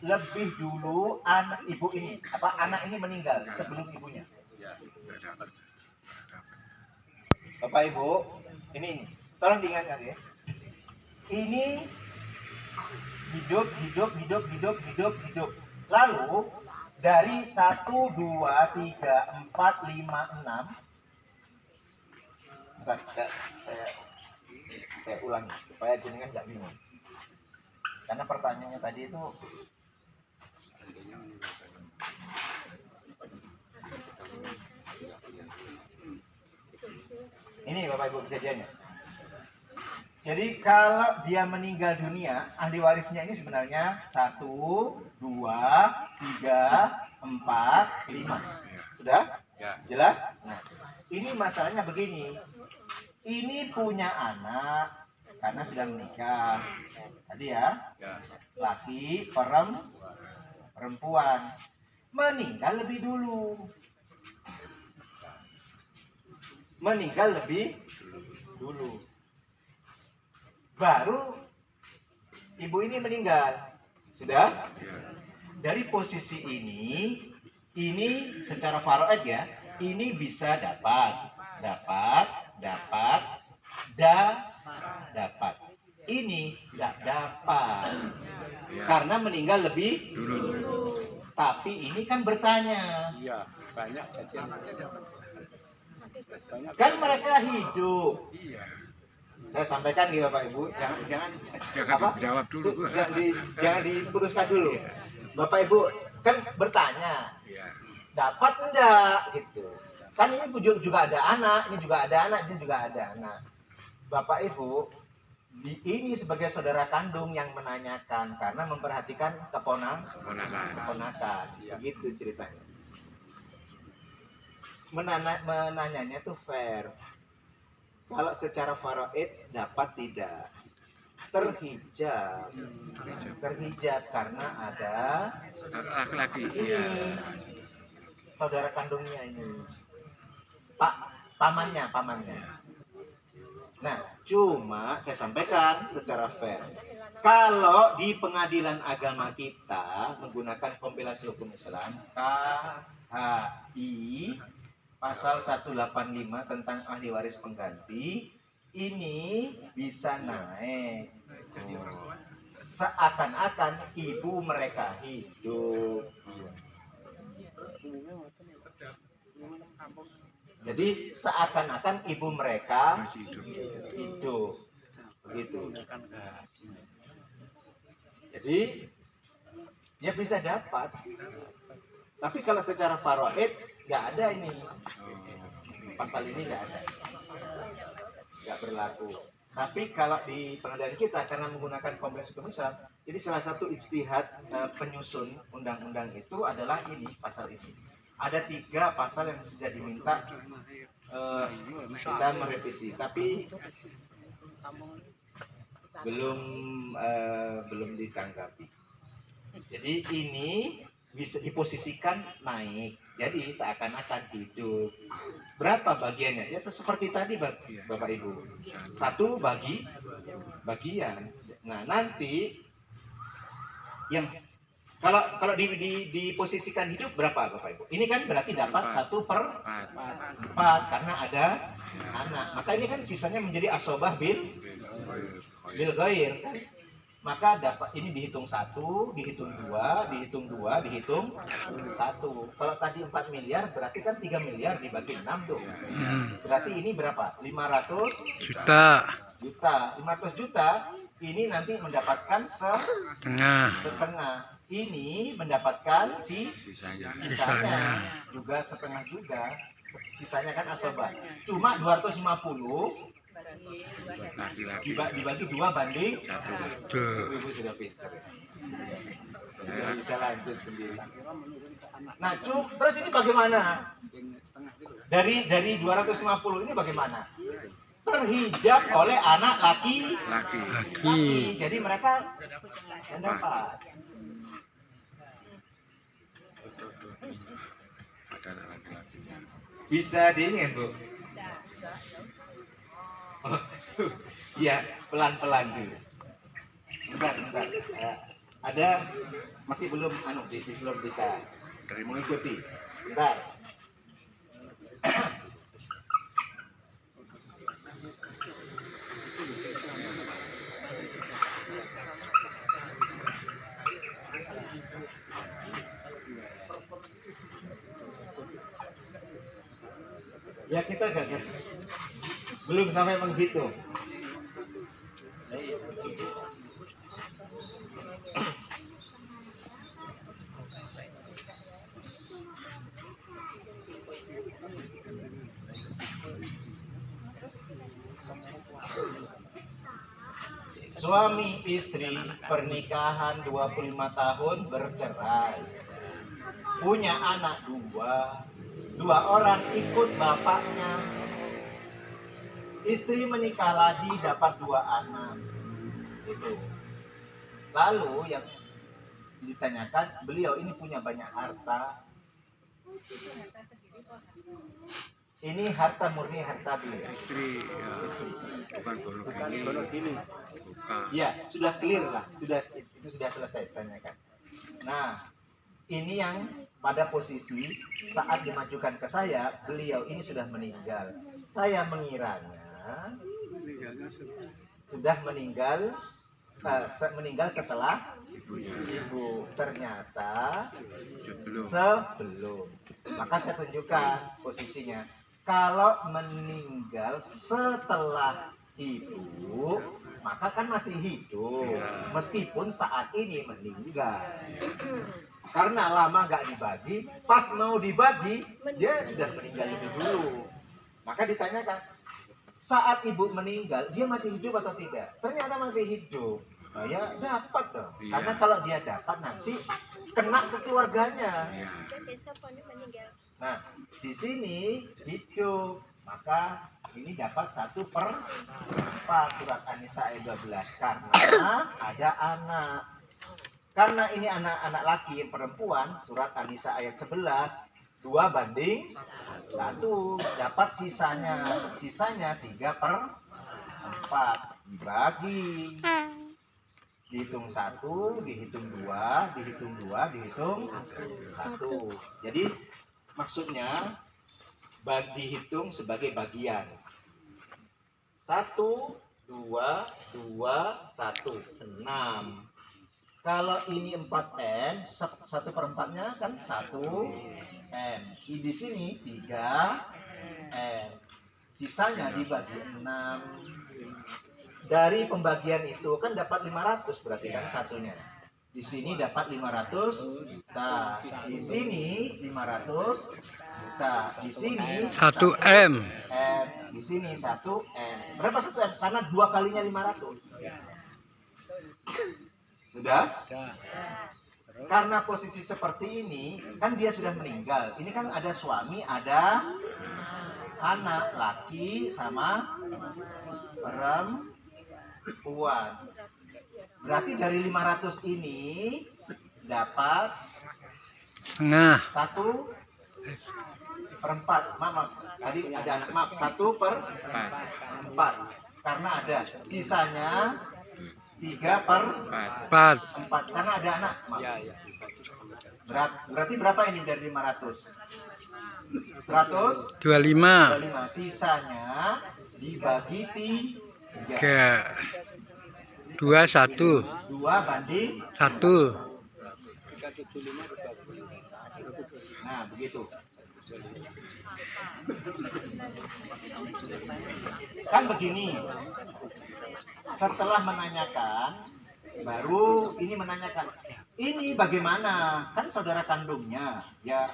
lebih dulu anak ini meninggal sebelum ibunya. Bapak Ibu, ini tolong diingatkan ya. Ini hidup. Lalu dari 1, 2, 3, 4, 5, 6. Bentar, saya ulangi supaya jenengan nggak bingung. Karena pertanyaannya tadi itu ini Bapak Ibu kejadiannya. Jadi kalau dia meninggal dunia, ahli warisnya ini sebenarnya 1, 2, 3, 4, 5. Sudah? Jelas? Nah, ini masalahnya begini. Ini punya anak karena sudah menikah. Tadi ya. Laki, perempuan. Meninggal lebih dulu. Baru ibu ini meninggal. Sudah? Dari posisi ini secara faraid ya, ini bisa dapat. Ini tidak dapat. Karena meninggal lebih dulu. Tapi ini kan bertanya. Iya, banyak kan mereka hidup. Iya. Saya sampaikan nih Bapak Ibu, jangan jawab dulu. Jangan diputuskan dulu. Bapak Ibu kan bertanya, dapat enggak gitu. Kan ini juga ada anak, ini juga ada anak. Bapak Ibu, ini sebagai saudara kandung yang menanyakan karena memperhatikan keponakan. Begitu ceritanya. Menanyanya tuh fair. Kalau secara faraid dapat tidak terhijab karena ada laki-laki ini saudara kandungnya ini pamannya. Nah, cuma saya sampaikan secara fair. Kalau di pengadilan agama kita menggunakan kompilasi hukum Islam KHI pasal 185 tentang ahli waris pengganti, ini bisa naik. Seakan-akan ibu mereka hidup. Jadi seakan-akan ibu mereka hidup. Begitu. Jadi ya bisa dapat. Tapi kalau secara faraid nggak ada ini. Pasal ini nggak ada. Nggak berlaku. Tapi kalau di pengadilan kita karena menggunakan kompleks hukum Islam, jadi salah satu ijtihad penyusun undang-undang itu adalah ini, pasal ini. Ada 3 pasal yang sudah diminta kita merevisi, tapi belum ditanggapi. Jadi ini bisa diposisikan naik, jadi seakan-akan hidup. Berapa bagiannya? Ya seperti tadi Bapak Ibu, 1 bagian. Nah nanti yang kalau diposisikan hidup berapa Bapak Ibu? Ini kan berarti dapat 1/4 karena ada anak. Maka ini kan sisanya menjadi asobah bil ghair kan? Maka dapat ini dihitung 1, dihitung 2, dihitung 1. Kalau tadi 4 miliar berarti kan 3 miliar dibagi 6 tuh. Berarti ini berapa? 500 juta. 500 juta ini nanti mendapatkan setengah. Ini mendapatkan sisanya juga setengah juga. Sisanya kan asobah. Cuma 250 dibagi 2 banding 1. Ibu sudah pintar. Sudah bisa lanjut sendiri. Nah, terus ini bagaimana? Dari 250 ini bagaimana? Terhijab oleh anak laki. Jadi mereka mendapat. Bisa diingat, Bu? Iya, pelan-pelan dulu. Bentar. ada masih belum belum bisa mengikuti. Bentar. Ya kita belum sampai menghitung. Suami istri pernikahan 25 tahun bercerai. Punya anak dua orang ikut bapaknya. Istri menikah lagi dapat 2 anak. Itu. Lalu yang ditanyakan, beliau ini punya banyak harta. Ini harta murni, harta beliau. Istri, ya. Bukan ini. Bukan. Ya, sudah clear lah. Itu sudah selesai ditanyakan. Nah, ini yang pada posisi saat dimajukan ke saya, beliau ini sudah meninggal. Saya mengiranya sudah meninggal setelah ibu. Ternyata sebelum. Maka saya tunjukkan posisinya. Kalau meninggal setelah ibu, maka kan masih hidup, meskipun saat ini meninggal. Karena lama nggak dibagi, pas mau dibagi, dia sudah meninggal lebih dulu. Maka ditanyakan, saat ibu meninggal, dia masih hidup atau tidak? Ternyata masih hidup. Nah, ya dapat dong. Karena kalau dia dapat nanti kena ke keluarganya. Nah, di sini hidup, maka ini dapat 1/4 surat An-Nisa ayat 12 karena ada anak. Karena ini anak-anak laki perempuan, surat An-Nisa ayat 11 2:1 dapat sisanya 3/4 dibagi, dihitung 1, dihitung 2, dihitung 2, dihitung 1. Jadi maksudnya dihitung sebagai bagian. 1, 2, 1, 6. Kalau ini 4M, 1/4-nya kan 1M. Di sini 3M. Sisanya dibagi 6. Dari pembagian itu kan dapat 500 berarti kan satunya. Di sini dapat 500 juta. Di sini 500 juta. Di sini 1M. Di sini 1M. Berapa 1M? Karena 2 kalinya 500. Sudah? Karena posisi seperti ini, kan dia sudah meninggal. Ini kan ada suami, ada anak laki sama perempuan. Berarti dari 500 ini dapat Setengah. 1/4. Maaf. Tadi ada anak, maaf. 1/4. Karena ada. Sisanya 3/4. Karena ada anak. Maaf. Berarti berapa ini dari 500? 125. Sisanya dibagi 3. 2/1. 2/1. Nah, begitu. Kan begini. Setelah menanyakan, baru ini menanyakan, ini bagaimana? Kan saudara kandungnya ya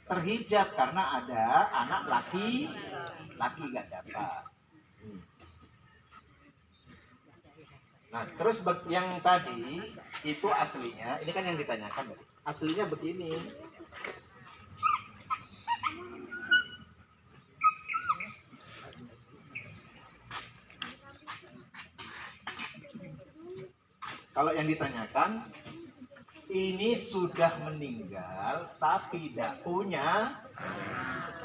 terhijab karena ada anak laki nggak dapat. Nah, terus yang tadi itu aslinya, ini kan yang ditanyakan, aslinya begini. Kalau yang ditanyakan, ini sudah meninggal tapi tidak punya,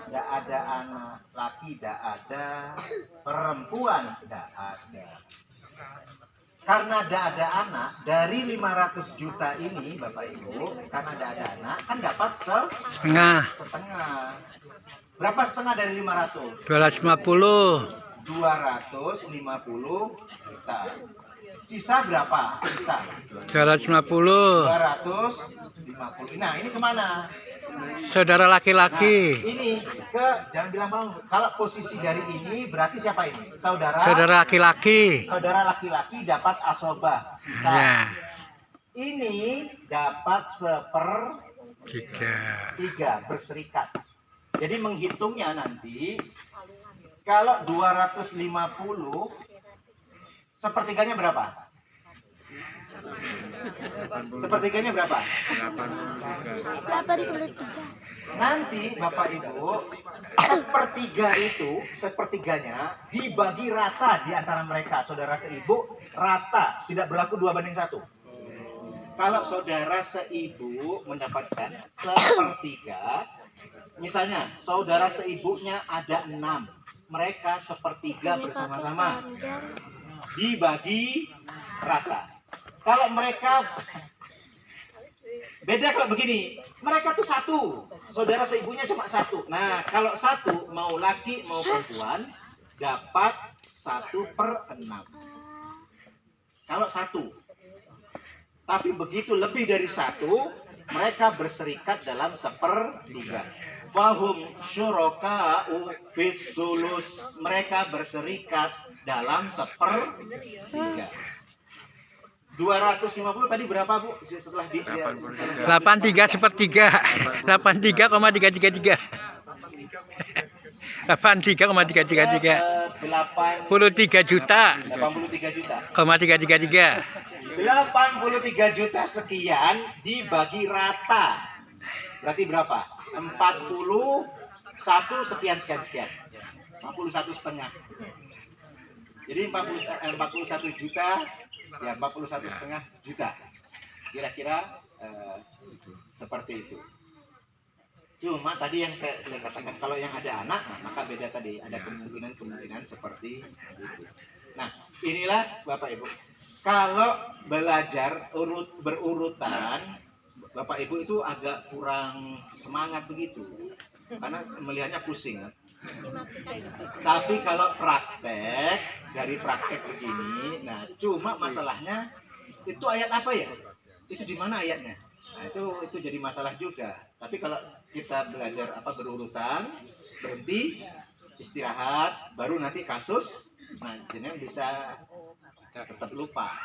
tidak ada anak laki, tidak ada perempuan, tidak ada. karena ada anak dari 500 juta ini Bapak Ibu, karena ada anak kan dapat Setengah. setengah. Berapa setengah dari 500? 250. 250 juta. Sisa berapa? Sisa 250. 250. Nah, ini kemana? Saudara Nah, laki-laki. ini jangan bilang bang. Kalau posisi dari ini berarti siapa ini? Saudara Laki-laki. Saudara laki-laki dapat asobah. Sisa. Ya. Ini dapat 1/3 berserikat. Jadi menghitungnya nanti kalau 250 sepertiganya berapa? Sepertiganya berapa? 83. Nanti Bapak Ibu, sepertiganya dibagi rata di antara mereka. Saudara seibu rata, tidak berlaku 2/1. Kalau saudara seibu mendapatkan 1/3, misalnya saudara seibunya ada 6, mereka 1/3 bersama-sama dibagi rata. Kalau mereka beda kalau begini, mereka tuh satu, saudara seibunya cuma satu. Nah, kalau satu mau laki mau perempuan dapat 1/6. Kalau satu, tapi begitu lebih dari satu, mereka berserikat dalam 1/3. Fahum syuraka'u fis sulus, mereka berserikat dalam 1/3. 250 tadi berapa Bu? Setelah 83 sepertiga. 83,333. 83,333. 83 juta. 83 juta. 333. 83 juta sekian dibagi rata. Berarti berapa? 41 sekian. 41,5. Jadi 41 juta, ya 41,5 juta. Kira-kira seperti itu. Cuma tadi yang saya katakan, kalau yang ada anak, nah, maka beda tadi. Ada kemungkinan seperti itu. Nah, inilah Bapak Ibu. Kalau belajar berurutan, Bapak Ibu itu agak kurang semangat begitu. Karena melihatnya pusing. Tapi kalau praktek, dari praktek begini, nah cuma masalahnya itu ayat apa ya? Itu di mana ayatnya? Nah itu jadi masalah juga. Tapi kalau kita belajar berurutan, berhenti, istirahat, baru nanti kasus, nah jadi bisa tetap lupa.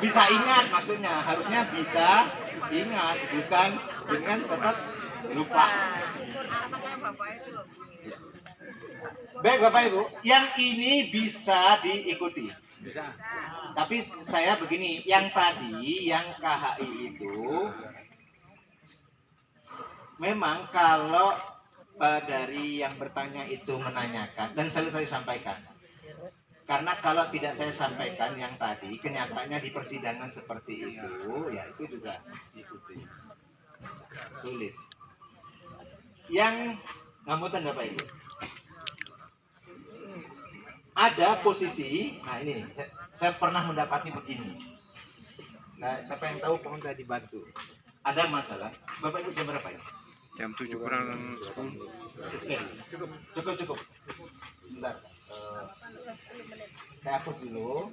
Bisa ingat maksudnya, harusnya bisa ingat, bukan dengan tetap lupa. Baik Bapak Ibu, yang ini bisa diikuti. Bisa. Tapi saya begini, yang tadi, yang KHI itu, memang kalau dari yang bertanya itu menanyakan, dan selalu saya sampaikan. Karena kalau tidak saya sampaikan yang tadi, kenyataannya di persidangan seperti itu, ya itu juga ikuti. Sulit. Yang ngamutan Bapak Ibu, ada posisi, nah ini saya pernah mendapati begini. Nah, siapa yang tahu mohon saya dibantu. Ada masalah, Bapak Ibu jam berapa ya? Jam 7 kurang 10. Oke, cukup. Bentar. Saya hapus dulu.